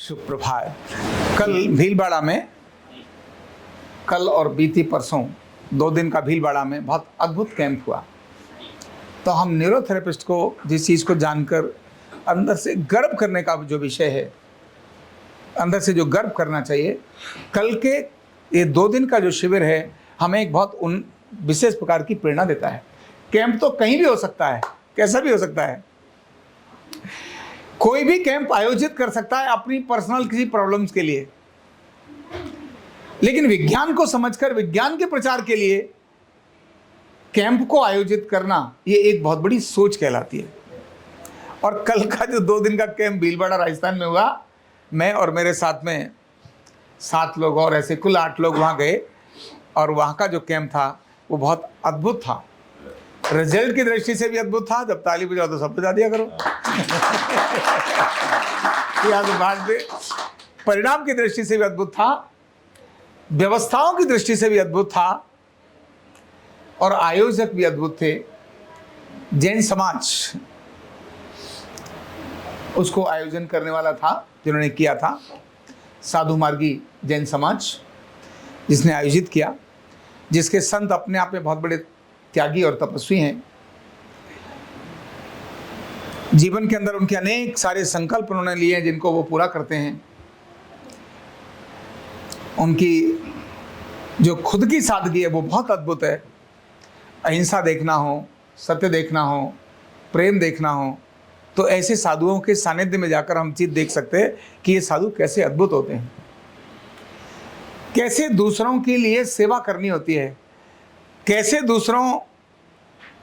सुप्रभात। कल भीलवाड़ा में, कल और बीती परसों 2 दिन का भीलवाड़ा में बहुत अद्भुत कैंप हुआ। तो हम न्यूरोथेरेपिस्ट को जिस चीज़ को जानकर अंदर से गर्व करने का जो विषय है, अंदर से जो गर्व करना चाहिए, कल के ये 2 दिन का जो शिविर है हमें एक बहुत उन विशेष प्रकार की प्रेरणा देता है। कैंप तो कहीं भी हो सकता है, कैसा भी हो सकता है, कोई भी कैंप आयोजित कर सकता है अपनी पर्सनल किसी प्रॉब्लम्स के लिए, लेकिन विज्ञान को समझकर विज्ञान के प्रचार के लिए कैंप को आयोजित करना ये एक बहुत बड़ी सोच कहलाती है। और कल का जो 2 दिन का कैंप भीलवाड़ा राजस्थान में हुआ, मैं और मेरे साथ में 7 लोग और ऐसे कुल 8 लोग वहाँ गए और वहाँ का जो कैंप था वो बहुत अद्भुत था। रिजल्ट की दृष्टि से भी अद्भुत था। जब ताली बजाओ तो सब बजा दिया करो। यहाँ तो बात दे। परिणाम की दृष्टि से भी अद्भुत था, व्यवस्थाओं की दृष्टि से भी अद्भुत था और आयोजक भी अद्भुत थे। जैन समाज उसको आयोजन करने वाला था, जिन्होंने किया था साधु मार्गी जैन समाज, जिसने आयोजित किया, जिसके संत अपने आप में बहुत बड़े त्यागी और तपस्वी हैं। जीवन के अंदर उनके अनेक सारे संकल्प उन्होंने लिए हैं जिनको वो पूरा करते हैं। उनकी जो खुद की सादगी है वो बहुत अद्भुत है। अहिंसा देखना हो, सत्य देखना हो, प्रेम देखना हो, तो ऐसे साधुओं के सानिध्य में जाकर हम चीज़ देख सकते हैं कि ये साधु कैसे अद्भुत होते हैं, कैसे दूसरों के लिए सेवा करनी होती है, कैसे दूसरों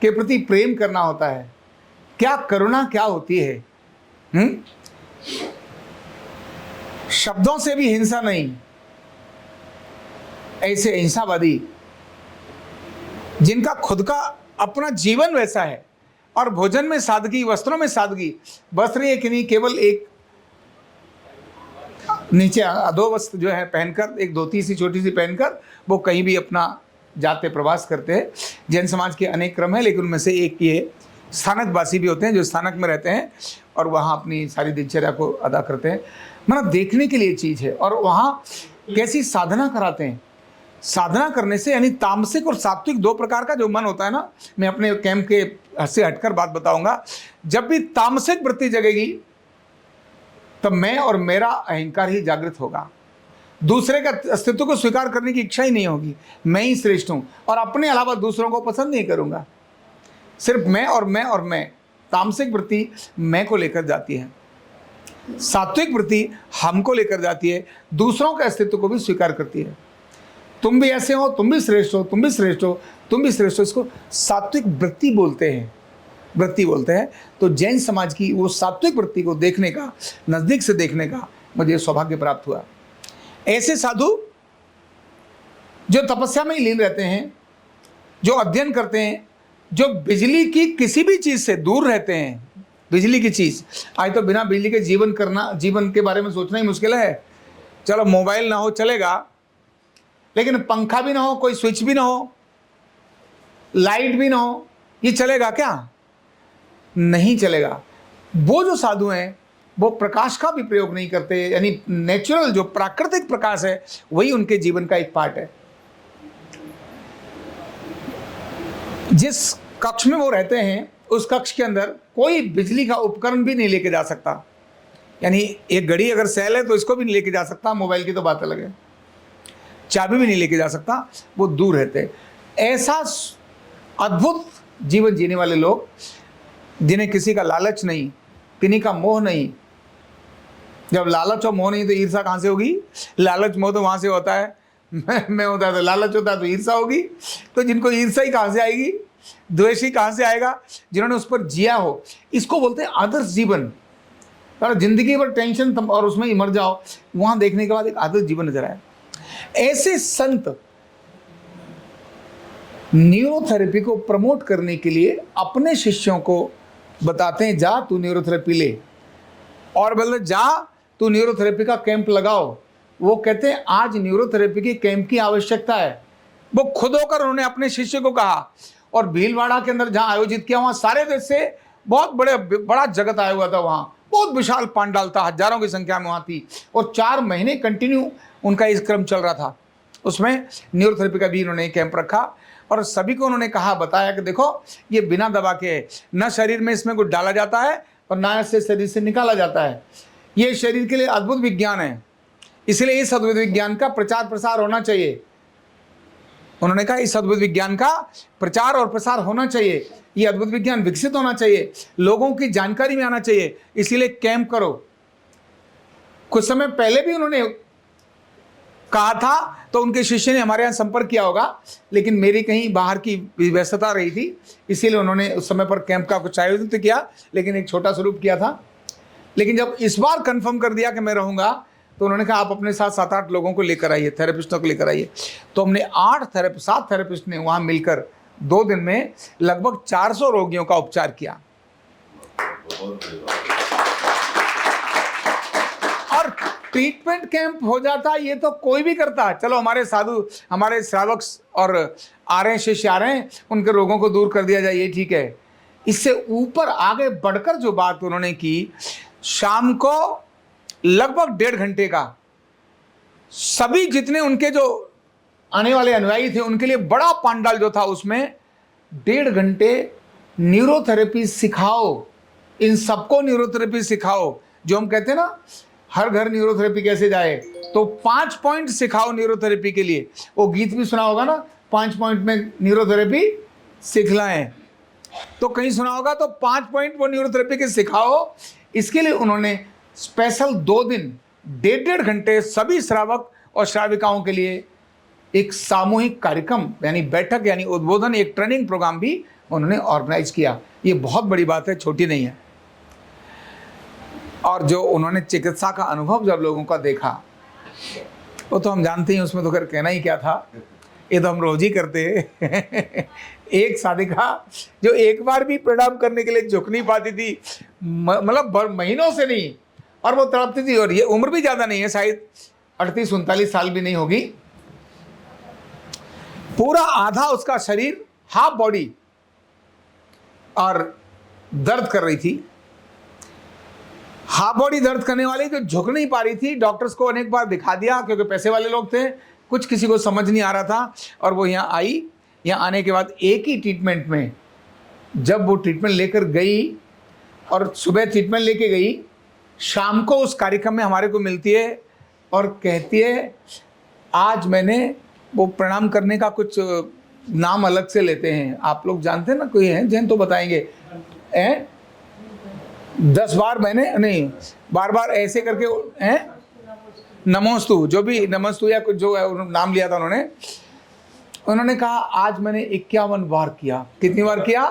के प्रति प्रेम करना होता है, क्या करुणा क्या होती है। शब्दों से भी हिंसा नहीं, ऐसे अहिंसावादी जिनका खुद का अपना जीवन वैसा है और भोजन में सादगी, वस्त्रों में सादगी, वस्त्र एक नहीं, केवल एक नीचे अधो वस्त्र जो है पहनकर, एक धोती सी छोटी सी पहनकर वो कहीं भी अपना जाते प्रवास करते हैं। जैन समाज के अनेक क्रम है, लेकिन उनमें से एक ये स्थानकवासी भी होते हैं जो स्थानक में रहते हैं और वहाँ अपनी सारी दिनचर्या को अदा करते हैं। मतलब देखने के लिए चीज़ है। और वहाँ कैसी साधना कराते हैं। साधना करने से यानी तामसिक और सात्विक 2 प्रकार का जो मन होता है ना, मैं अपने कैंप के से हटकर बात बताऊंगा। जब भी तामसिक वृत्ति जगेगी तब मैं और मेरा अहंकार ही जागृत होगा, दूसरे का अस्तित्व को स्वीकार करने की इच्छा ही नहीं होगी। मैं ही श्रेष्ठ हूं और अपने अलावा दूसरों को पसंद नहीं करूंगा। सिर्फ मैं और मैं और मैं। तामसिक वृत्ति मैं को लेकर जाती है, सात्विक वृत्ति हमको लेकर जाती है, दूसरों के अस्तित्व को भी स्वीकार करती है। तुम भी ऐसे हो, तुम भी श्रेष्ठ हो, तुम भी श्रेष्ठ हो, तुम भी श्रेष्ठ हो। इसको सात्विक वृत्ति बोलते हैं, वृत्ति बोलते हैं। तो जैन समाज की वो सात्विक वृत्ति को देखने का, नज़दीक से देखने का मुझे सौभाग्य प्राप्त हुआ। ऐसे साधु जो तपस्या में ही लीन रहते हैं, जो अध्ययन करते हैं, जो बिजली की किसी भी चीज़ से दूर रहते हैं। बिजली की चीज़, आज तो बिना बिजली के जीवन करना, जीवन के बारे में सोचना ही मुश्किल है। चलो मोबाइल ना हो चलेगा, लेकिन पंखा भी ना हो, कोई स्विच भी ना हो, लाइट भी ना हो, ये चलेगा क्या? नहीं चलेगा। वो जो साधु हैं वो प्रकाश का भी प्रयोग नहीं करते, यानी नेचुरल जो प्राकृतिक प्रकाश है वही उनके जीवन का एक पार्ट है। जिस कक्ष में वो रहते हैं उस कक्ष के अंदर कोई बिजली का उपकरण भी नहीं लेके जा सकता। यानी एक घड़ी अगर सेल है तो इसको भी नहीं लेके जा सकता, मोबाइल की तो बात अलग है, चाबी भी नहीं लेके जा सकता, वो दूर रहते। ऐसा अद्भुत जीवन जीने वाले लोग जिन्हें किसी का लालच नहीं, किन्हीं का मोह नहीं। जब लालच और मोह नहीं तो ईर्षा कहाँ से होगी? लालच मोह तो वहाँ से होता है, मैं होता है तो लालच होता है तो ईर्षा होगी। तो जिनको ईर्षा ही कहाँ से आएगी, द्वेष ही कहाँ से आएगा? जिन्होंने उस पर जिया हो। इसको बोलते हैं आदर्श जीवन। जिंदगी भर टेंशन और उसमें ही मर जाओ, वहाँ देखने के बाद एक आदर्श जीवन नजर आए। ऐसे संत न्यूरोथेरेपी को प्रमोट करने के लिए अपने शिष्यों को बताते हैं, जा तू न्यूरोथेरेपी ले, और बोले जा तू न्यूरोथेरेपी का कैंप लगाओ। वो कहते हैं आज न्यूरोथेरेपी के कैंप की आवश्यकता है। वो खुद होकर उन्होंने अपने शिष्य को कहा। और भीलवाड़ा के अंदर जहाँ आयोजित किया, वहाँ सारे देश से बहुत बड़ा जगत आया हुआ था। वहाँ बहुत विशाल पांडाल था, हजारों की संख्या में वहाँ थी, और 4 महीने कंटिन्यू उनका इस क्रम चल रहा था। उसमें न्यूरोथेरेपी का भी इन्होंने कैंप रखा और सभी को उन्होंने कहा, बताया कि देखो ये बिना दवा के न शरीर में इसमें कुछ डाला जाता है और ना इससे शरीर से निकाला जाता है। ये शरीर के लिए अद्भुत विज्ञान है, इसलिए इस अद्भुत विज्ञान का प्रचार प्रसार होना चाहिए। उन्होंने कहा इस अद्भुत विज्ञान का प्रचार और प्रसार होना चाहिए, ये अद्भुत विज्ञान विकसित होना चाहिए, लोगों की जानकारी में आना चाहिए, इसीलिए कैंप करो। कुछ समय पहले भी उन्होंने कहा था, तो उनके शिष्य ने हमारे यहाँ संपर्क किया होगा, लेकिन मेरी कहीं बाहर की व्यस्तता रही थी, इसीलिए उन्होंने उस समय पर कैंप का कुछ आयोजन तो किया, लेकिन एक छोटा स्वरूप किया था। लेकिन जब इस बार कंफर्म कर दिया कि मैं रहूँगा, तो उन्होंने कहा आप अपने साथ 7-8 लोगों को लेकर आइए, थेरेपिस्टों को लेकर आइए। तो हमने 7 थेरेपिस्ट ने वहाँ मिलकर 2 दिन में लगभग 400 रोगियों का उपचार किया। और ट्रीटमेंट कैंप हो जाता, ये तो कोई भी करता। चलो हमारे साधु, हमारे श्रावक और आ रहे हैं, शिष्य आ रहे हैं, उनके रोगों को दूर कर दिया जाए, ये ठीक है। इससे ऊपर आगे बढ़कर जो बात उन्होंने की, शाम को लगभग 1.5 घंटे का सभी जितने उनके जो आने वाले अनुयायी थे उनके लिए बड़ा पांडाल जो था, उसमें 1.5 घंटे न्यूरोथेरेपी सिखाओ, इन सबको न्यूरोथेरेपी सिखाओ। जो हम कहते हैं ना, हर घर न्यूरोथेरेपी कैसे जाए, तो 5 पॉइंट सिखाओ न्यूरोथेरेपी के लिए। वो गीत भी सुना होगा ना, 5 पॉइंट में न्यूरोथेरेपी सिखलाएं, तो कहीं सुना होगा। तो 5 पॉइंट वो न्यूरोथेरेपी के सिखाओ, इसके लिए उन्होंने स्पेशल 2 दिन 1.5 घंटे सभी श्रावक और श्राविकाओं के लिए एक सामूहिक कार्यक्रम यानी बैठक यानी उद्बोधन, एक ट्रेनिंग प्रोग्राम भी उन्होंने ऑर्गेनाइज किया। ये बहुत बड़ी बात है, छोटी नहीं है। और जो उन्होंने चिकित्सा का अनुभव जब लोगों का देखा, वो तो हम जानते हैं, उसमें तो खैर कहना ही क्या था, ये तो हम रोज ही करते हैं। एक साधिका जो एक बार भी प्रणाम करने के लिए झुक नहीं पाती थी, मतलब महीनों से नहीं, और वो तड़पती थी, और ये उम्र भी ज़्यादा नहीं है, शायद 38-39 साल भी नहीं होगी। पूरा आधा उसका शरीर, हाफ बॉडी, और दर्द कर रही थी। हाफ बॉडी दर्द करने वाली जो झुक नहीं पा रही थी, डॉक्टर्स को अनेक बार दिखा दिया, क्योंकि पैसे वाले लोग थे, कुछ किसी को समझ नहीं आ रहा था। और वो यहाँ आई, यहाँ आने के बाद एक ही ट्रीटमेंट में, जब वो ट्रीटमेंट लेकर गई और सुबह ट्रीटमेंट लेके गई, शाम को उस कार्यक्रम में हमारे को मिलती है और कहती है, आज मैंने वो प्रणाम करने का कुछ नाम अलग से लेते हैं, आप लोग जानते हैं ना, कोई है जैन तो बताएंगे, 10 बार मैंने नहीं, बार ऐसे करके हैं, नमोस्तु, जो भी नमस्तु या कुछ जो है नाम लिया था उन्होंने कहा आज मैंने 51 बार किया। कितनी बार किया?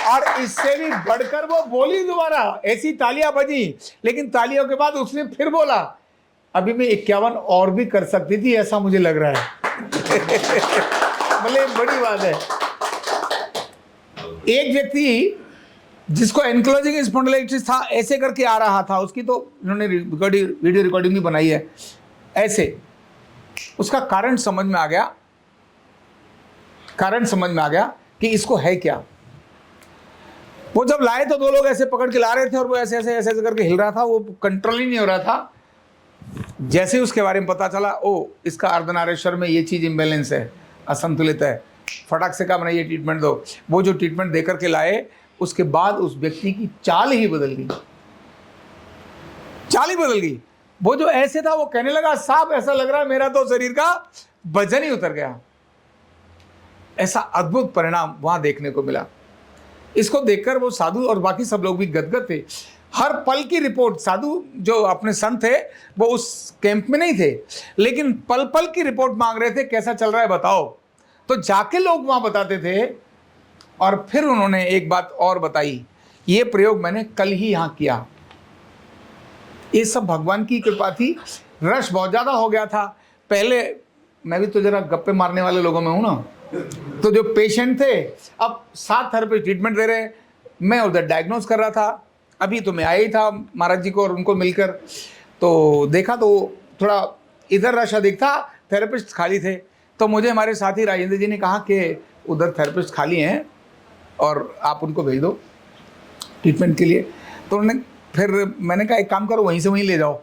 और इससे भी बढ़कर वो बोली दोबारा, ऐसी तालियां बजी, लेकिन तालियों के बाद उसने फिर बोला, अभी मैं 51 और भी कर सकती थी, ऐसा मुझे लग रहा है। बोले बड़ी बात है। एक व्यक्ति जिसको एनक्लोजिंग स्पॉन्डिलाइटिस था, ऐसे करके आ रहा था, उसकी तो इन्होंने वीडियो रिकॉर्डिंग भी बनाई है, ऐसे। उसका कारण समझ में आ गया, कि इसको है क्या। वो जब लाए तो 2 लोग ऐसे पकड़ के ला रहे थे और वो ऐसे ऐसे ऐसे ऐसे करके हिल रहा था, वो कंट्रोल ही नहीं हो रहा था। जैसे ही उसके बारे में पता चला, ओ इसका अर्धनारेश्वर में ये चीज़ इम्बैलेंस है, असंतुलित है, फटाक से कहा ये ट्रीटमेंट दो। वो जो ट्रीटमेंट दे करके लाए, उसके बाद उस व्यक्ति की चाल ही बदल गई, चाल ही बदल गई। वो जो ऐसे था वो कहने लगा, साहब ऐसा लग रहा है मेरा तो शरीर का वजन ही उतर गया। ऐसा अद्भुत परिणाम वहां देखने को मिला। इसको देखकर वो साधु और बाकी सब लोग भी गदगद थे। हर पल की रिपोर्ट, साधु जो अपने संत थे वो उस कैंप में नहीं थे, लेकिन पल पल की रिपोर्ट मांग रहे थे, कैसा चल रहा है बताओ। तो जाके लोग वहां बताते थे। और फिर उन्होंने एक बात और बताई, ये प्रयोग मैंने कल ही यहाँ किया। ये सब भगवान की कृपा थी। रश बहुत ज़्यादा हो गया था। पहले मैं भी तो जरा गप्पे मारने वाले लोगों में हूँ ना, तो जो पेशेंट थे, अब 7 थेरेपिस्ट ट्रीटमेंट दे रहे, मैं उधर डायग्नोज कर रहा था। अभी तो मैं आया ही था महाराज जी को और उनको मिलकर, तो देखा तो थोड़ा इधर रश अधिक था, थेरेपिस्ट खाली थे। तो मुझे हमारे साथी राजेंद्र जी ने कहा कि उधर थेरेपिस्ट खाली हैं और आप उनको भेज दो। ट्रीटमेंट के लिए। तो उन्होंने फिर मैंने कहा एक काम करो, वहीं से वहीं ले जाओ,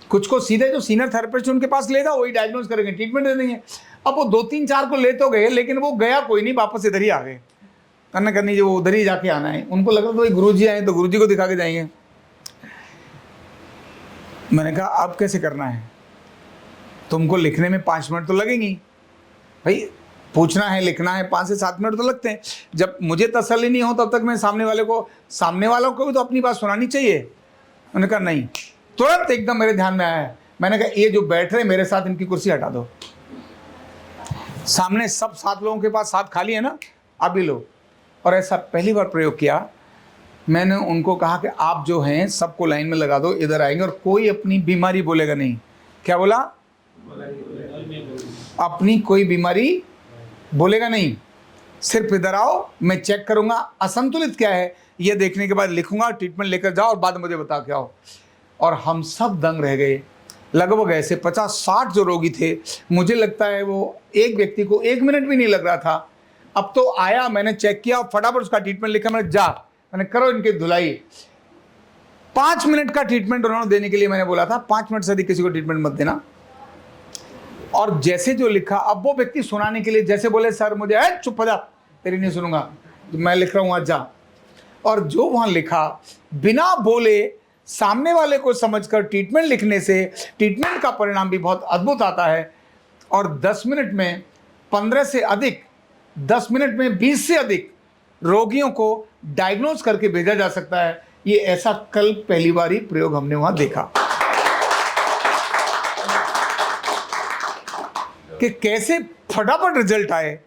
कुछ को सीधे जो सीनियर थेरेपिस्ट उनके पास ले जाओ, वही डायग्नोज करेंगे, ट्रीटमेंट दे देंगे। अब वो 2-3-4 को ले तो गए, लेकिन वो गया कोई नहीं, वापस इधर ही आ गए। करनी जो उधर ही जाके आना है, उनको लग रहा था गुरु जी आए तो गुरु जी को दिखा के जाएंगे। मैंने कहा अब कैसे करना है, तुमको लिखने में 5 मिनट तो लगेंगी भाई, पूछना है लिखना है 5 से 7 मिनट तो लगते हैं। जब मुझे तसल्ली नहीं हो तब तक मैं सामने वालों को भी तो अपनी बात सुनानी चाहिए। मैंने कहा नहीं, तुरंत एकदम मेरे ध्यान में आया। मैंने कहा ये जो बैठ रहे मेरे साथ, इनकी कुर्सी हटा दो। सामने सब 7 लोगों के पास 7 खाली है ना, आप भी लो। और ऐसा पहली बार प्रयोग किया। मैंने उनको कहा कि आप जो हैं सबको लाइन में लगा दो, इधर आएंगे और कोई अपनी बीमारी बोलेगा नहीं। क्या बोला? अपनी कोई बीमारी बोलेगा नहीं, सिर्फ इधर आओ, मैं चेक करूंगा असंतुलित क्या है, ये देखने के बाद लिखूंगा, ट्रीटमेंट लेकर जाओ और बाद में मुझे बता के आओ। और हम सब दंग रह गए। लगभग ऐसे 50-60 जो रोगी थे, मुझे लगता है वो एक व्यक्ति को 1 मिनट भी नहीं लग रहा था। अब तो आया, मैंने चेक किया, फटाफट उसका ट्रीटमेंट लिखा, मैंने करो इनकी धुलाई। 5 मिनट का ट्रीटमेंट उन्होंने देने के लिए मैंने बोला था, 5 मिनट से अधिक किसी को ट्रीटमेंट मत देना। और जैसे जो लिखा, अब वो व्यक्ति सुनाने के लिए जैसे बोले सर मुझे चुप हो जा, तेरी नहीं सुनूंगा, मैं लिख रहा हूं आज जा। और जो वहां लिखा बिना बोले सामने वाले को समझकर ट्रीटमेंट लिखने से ट्रीटमेंट का परिणाम भी बहुत अद्भुत आता है। और 10 मिनट में 15 से अधिक, 10 मिनट में 20 से अधिक रोगियों को डायग्नोज करके भेजा जा सकता है। ये ऐसा कल पहली बार ही प्रयोग हमने वहां देखा कि कैसे फटाफट रिजल्ट आए।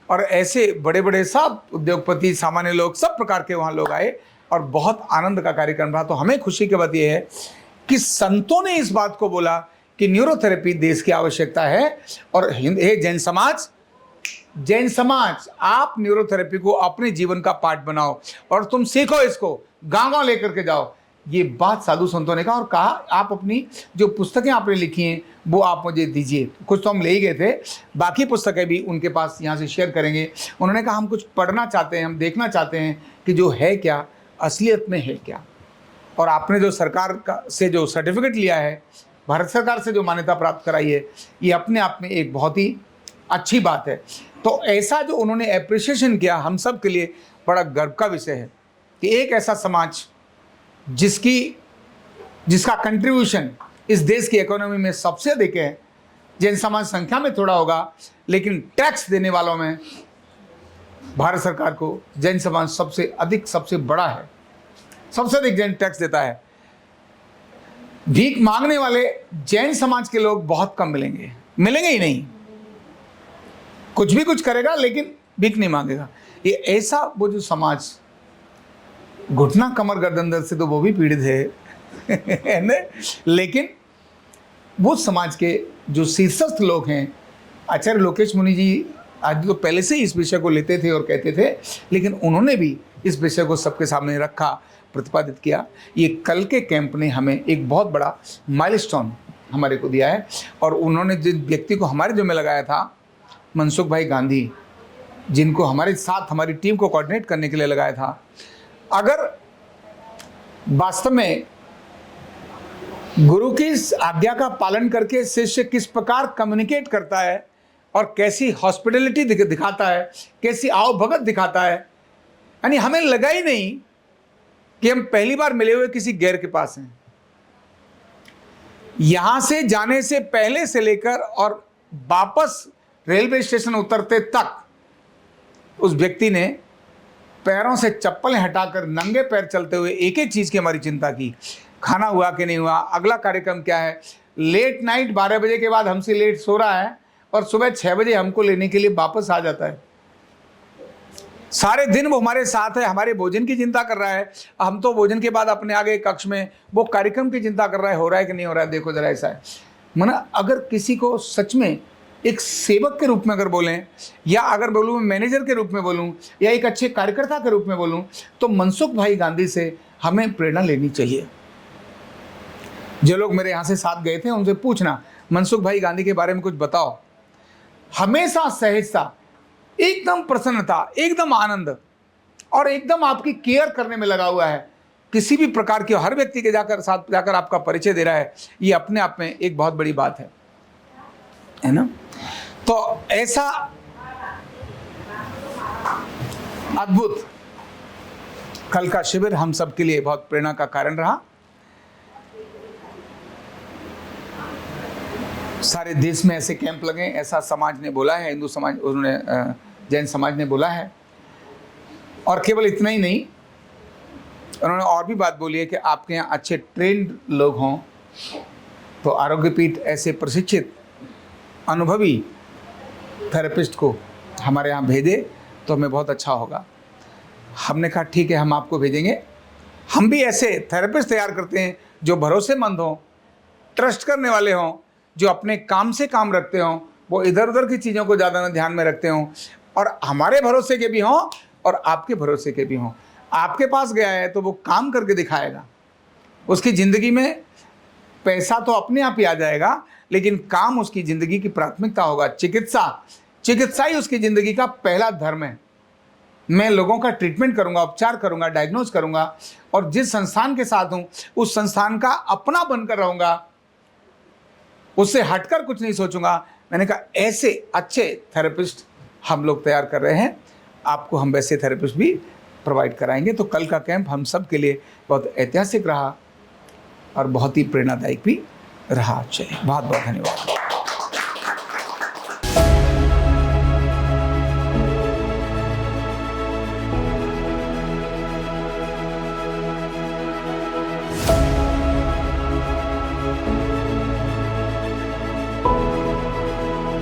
और ऐसे बड़े बड़े सब उद्योगपति, सामान्य लोग, सब प्रकार के वहां लोग आए और बहुत आनंद का कार्यक्रम रहा। तो हमें खुशी की बात यह है कि संतों ने इस बात को बोला कि न्यूरोथेरेपी देश की आवश्यकता है। और हे जैन समाज, आप न्यूरोथेरेपी को अपने जीवन का पार्ट बनाओ और तुम सीखो, इसको गांव लेकर के जाओ। ये बात साधु संतों ने कहा और कहा आप अपनी जो पुस्तकें आपने लिखी हैं वो आप मुझे दीजिए। कुछ तो हम ले ही गए थे, बाकी पुस्तकें भी उनके पास यहाँ से शेयर करेंगे। उन्होंने कहा हम कुछ पढ़ना चाहते हैं, हम देखना चाहते हैं कि जो है क्या, असलियत में है क्या। और आपने जो सरकार से जो सर्टिफिकेट लिया है, भारत सरकार से जो मान्यता प्राप्त कराई है, ये अपने आप में एक बहुत ही अच्छी बात है। तो ऐसा जो उन्होंने एप्रिसिएशन किया, हम सब के लिए बड़ा गर्व का विषय है कि एक ऐसा समाज जिसका कंट्रीब्यूशन इस देश की इकोनॉमी में सबसे अधिक है। जैन समाज संख्या में थोड़ा होगा, लेकिन टैक्स देने वालों में भारत सरकार को जैन समाज सबसे अधिक, सबसे बड़ा है, सबसे अधिक जैन टैक्स देता है। भीख मांगने वाले जैन समाज के लोग बहुत कम मिलेंगे ही नहीं। कुछ भी कुछ करेगा लेकिन भीख नहीं मांगेगा। ये ऐसा वो जो समाज, घुटना कमर गर्दन दर्द से तो वो भी पीड़ित है ना? लेकिन वो समाज के जो शीर्षस्थ लोग हैं, आचार्य लोकेश मुनि जी आज तो पहले से ही इस विषय को लेते थे और कहते थे, लेकिन उन्होंने भी इस विषय को सबके सामने रखा, प्रतिपादित किया। ये कल के कैंप ने हमें एक बहुत बड़ा माइलस्टोन हमारे को दिया है। और उन्होंने जिस व्यक्ति को हमारे जो में लगाया था, मनसुख भाई गांधी, जिनको हमारे साथ हमारी टीम को कोऑर्डिनेट करने के लिए लगाया था, अगर वास्तव में गुरु की आज्ञा का पालन करके शिष्य किस प्रकार कम्युनिकेट करता है और कैसी हॉस्पिटलिटी दिखाता है, कैसी आवभगत दिखाता है, यानी हमें लगा ही नहीं कि हम पहली बार मिले हुए किसी गैर के पास हैं। यहां से जाने से पहले से लेकर और वापस रेलवे स्टेशन उतरते तक उस व्यक्ति ने पैरों से चप्पलें हटाकर नंगे पैर चलते हुए एक एक चीज़ की हमारी चिंता की। खाना हुआ कि नहीं हुआ, अगला कार्यक्रम क्या है, लेट नाइट 12 बजे के बाद हमसे लेट सो रहा है और सुबह 6 बजे हमको लेने के लिए वापस आ जाता है। सारे दिन वो हमारे साथ है, हमारे भोजन की चिंता कर रहा है। हम तो भोजन के बाद अपने आगे कक्ष में वो कार्यक्रम की चिंता कर रहा है, हो रहा है कि नहीं हो रहा है, देखो जरा ऐसा है। मना अगर किसी को सच में एक सेवक के रूप में अगर बोलें, या अगर बोलूँ मैनेजर के रूप में बोलूँ, या एक अच्छे कार्यकर्ता के रूप में बोलूँ, तो मनसुख भाई गांधी से हमें प्रेरणा लेनी चाहिए। जो लोग मेरे यहाँ से साथ गए थे उनसे पूछना, मनसुख भाई गांधी के बारे में कुछ बताओ। हमेशा सहजता, एकदम प्रसन्नता, एकदम आनंद। और एकदम आपकी केयर करने में लगा हुआ है, किसी भी प्रकार की, हर व्यक्ति के साथ जाकर आपका परिचय दे रहा है, ये अपने आप में एक बहुत बड़ी बात है ना। तो ऐसा अद्भुत कल का शिविर हम सब के लिए बहुत प्रेरणा का कारण रहा। सारे देश में ऐसे कैंप लगे, ऐसा समाज ने बोला है, हिंदू समाज, उन्होंने जैन समाज ने बोला है। और केवल इतना ही नहीं, उन्होंने और भी बात बोली है कि आपके यहाँ अच्छे ट्रेंड लोग हों तो आरोग्यपीठ ऐसे प्रशिक्षित अनुभवी थेरेपिस्ट को हमारे यहाँ भेजे तो हमें बहुत अच्छा होगा। हमने कहा ठीक है, हम आपको भेजेंगे। हम भी ऐसे थेरेपिस्ट तैयार करते हैं जो भरोसेमंद हों, ट्रस्ट करने वाले हों, जो अपने काम से काम रखते हों, वो इधर उधर की चीज़ों को ज़्यादा ना ध्यान में रखते हों, और हमारे भरोसे के भी हों और आपके भरोसे के भी हों। आपके पास गया है तो वो काम करके दिखाएगा, उसकी ज़िंदगी में पैसा तो अपने आप ही आ जाएगा, लेकिन काम उसकी ज़िंदगी की प्राथमिकता होगा। चिकित्सा ही उसकी ज़िंदगी का पहला धर्म है। मैं लोगों का ट्रीटमेंट करूंगा, उपचार करूंगा, डायग्नोज करूंगा, और जिस संस्थान के साथ हूं उस संस्थान का अपना बनकर रहूंगा, उससे हटकर कुछ नहीं सोचूंगा। मैंने कहा ऐसे अच्छे थेरेपिस्ट हम लोग तैयार कर रहे हैं, आपको हम वैसे थेरेपिस्ट भी प्रोवाइड कराएंगे। तो कल का कैंप हम सब के लिए बहुत ऐतिहासिक रहा और बहुत ही प्रेरणादायक भी रहा। चलिए, बहुत बहुत धन्यवाद।